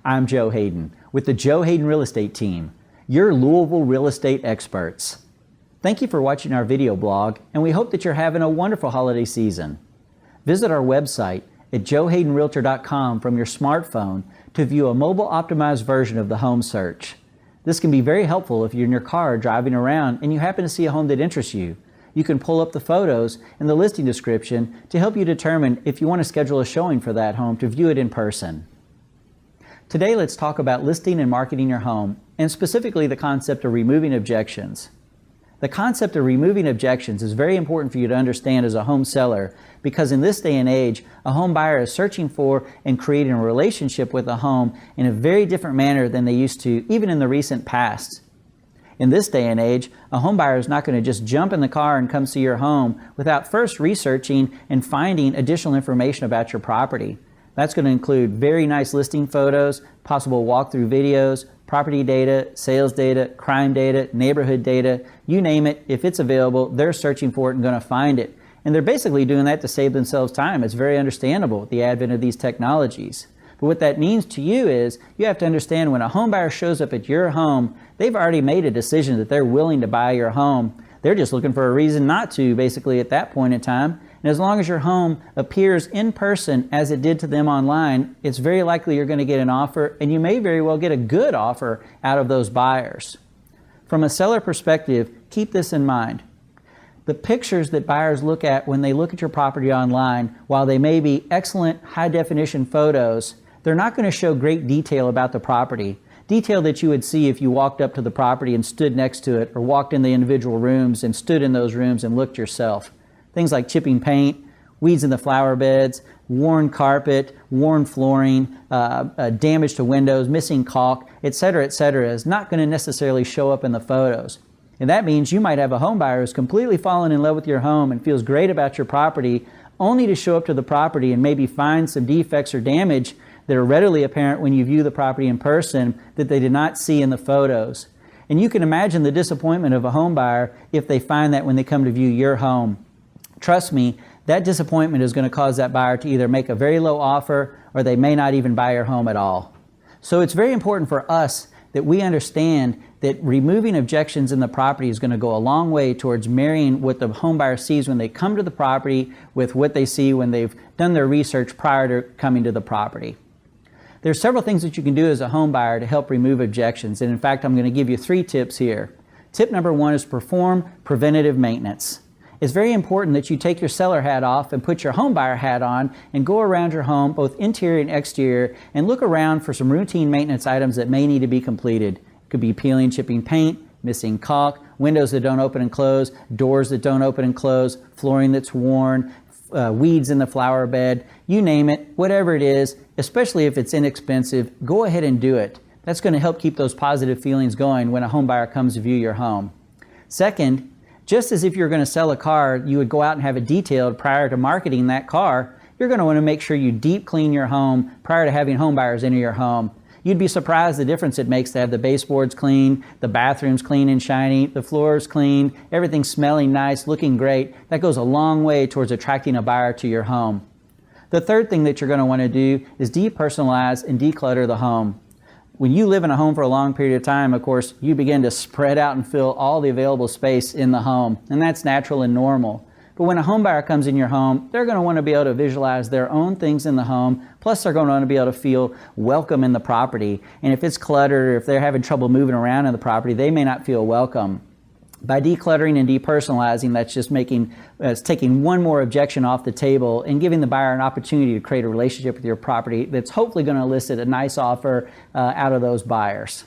I'm Joe Hayden with the Joe Hayden Real Estate Team, your Louisville real estate experts. Thank you for watching our video blog, and we hope that you're having a wonderful holiday season. Visit our website at joehaydenrealtor.com from your smartphone to view a mobile optimized version of the home search. This can be very helpful if you're in your car driving around and you happen to see a home that interests you. You can pull up the photos and the listing description to help you determine if you want to schedule a showing for that home to view it in person. Today, let's talk about listing and marketing your home, and specifically the concept of removing objections. The concept of removing objections is very important for you to understand as a home seller, because in this day and age, a home buyer is searching for and creating a relationship with a home in a very different manner than they used to, even in the recent past. In this day and age, a home buyer is not going to just jump in the car and come see your home without first researching and finding additional information about your property. That's going to include very nice listing photos, possible walkthrough videos, property data, sales data, crime data, neighborhood data, you name it. If it's available, they're searching for it and going to find it. And they're basically doing that to save themselves time. It's very understandable with the advent of these technologies. But what that means to you is you have to understand when a home buyer shows up at your home, they've already made a decision that they're willing to buy your home. They're just looking for a reason not to, basically, at that point in time. And as long as your home appears in person as it did to them online, it's very likely you're going to get an offer, and you may very well get a good offer out of those buyers. From a seller perspective, keep this in mind. The pictures that buyers look at when they look at your property online, while they may be excellent high-definition photos, they're not going to show great detail about the property. Detail that you would see if you walked up to the property and stood next to it, or walked in the individual rooms and stood in those rooms and looked yourself. Things like chipping paint, weeds in the flower beds, worn carpet, worn flooring, damage to windows, missing caulk, etc., is not going to necessarily show up in the photos. And that means you might have a home buyer who's completely fallen in love with your home and feels great about your property, only to show up to the property and maybe find some defects or damage that are readily apparent when you view the property in person that they did not see in the photos. And you can imagine the disappointment of a home buyer if they find that when they come to view your home. Trust me, that disappointment is going to cause that buyer to either make a very low offer or they may not even buy your home at all. So it's very important for us that we understand that removing objections in the property is going to go a long way towards marrying what the home buyer sees when they come to the property with what they see when they've done their research prior to coming to the property. There's several things that you can do as a home buyer to help remove objections, and in fact, I'm going to give you 3 tips here. Tip number 1 is perform preventative maintenance. It's very important that you take your seller hat off and put your home buyer hat on and go around your home, both interior and exterior, and look around for some routine maintenance items that may need to be completed. It could be peeling, chipping paint, missing caulk, windows that don't open and close, doors that don't open and close, flooring that's worn, weeds in the flower bed, you name it, whatever it is, especially if it's inexpensive, go ahead and do it. That's going to help keep those positive feelings going when a home buyer comes to view your home. Second, just as if you're going to sell a car, you would go out and have it detailed prior to marketing that car, you're going to want to make sure you deep clean your home prior to having home buyers enter your home. You'd be surprised the difference it makes to have the baseboards clean, the bathrooms clean and shiny, the floors clean, everything smelling nice, looking great. That goes a long way towards attracting a buyer to your home. The third thing that you're going to want to do is depersonalize and declutter the home. When you live in a home for a long period of time, of course, you begin to spread out and fill all the available space in the home, and that's natural and normal. But when a home buyer comes in your home, they're going to want to be able to visualize their own things in the home, plus they're going to want to be able to feel welcome in the property. And if it's cluttered or if they're having trouble moving around in the property, they may not feel welcome. By decluttering and depersonalizing, that's just taking one more objection off the table and giving the buyer an opportunity to create a relationship with your property that's hopefully going to elicit a nice offer out of those buyers.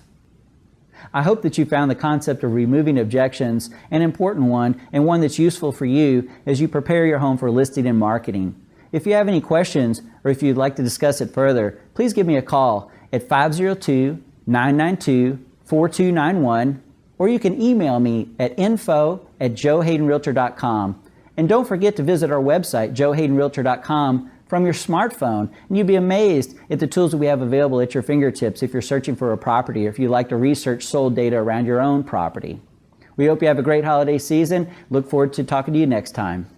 I hope that you found the concept of removing objections an important one, and one that's useful for you as you prepare your home for listing and marketing. If you have any questions or if you'd like to discuss it further, please give me a call at 502-992-4291. Or you can email me at info@joehaydenrealtor.com. And don't forget to visit our website, joehaydenrealtor.com, from your smartphone. And you'd be amazed at the tools that we have available at your fingertips if you're searching for a property or if you'd like to research sold data around your own property. We hope you have a great holiday season. Look forward to talking to you next time.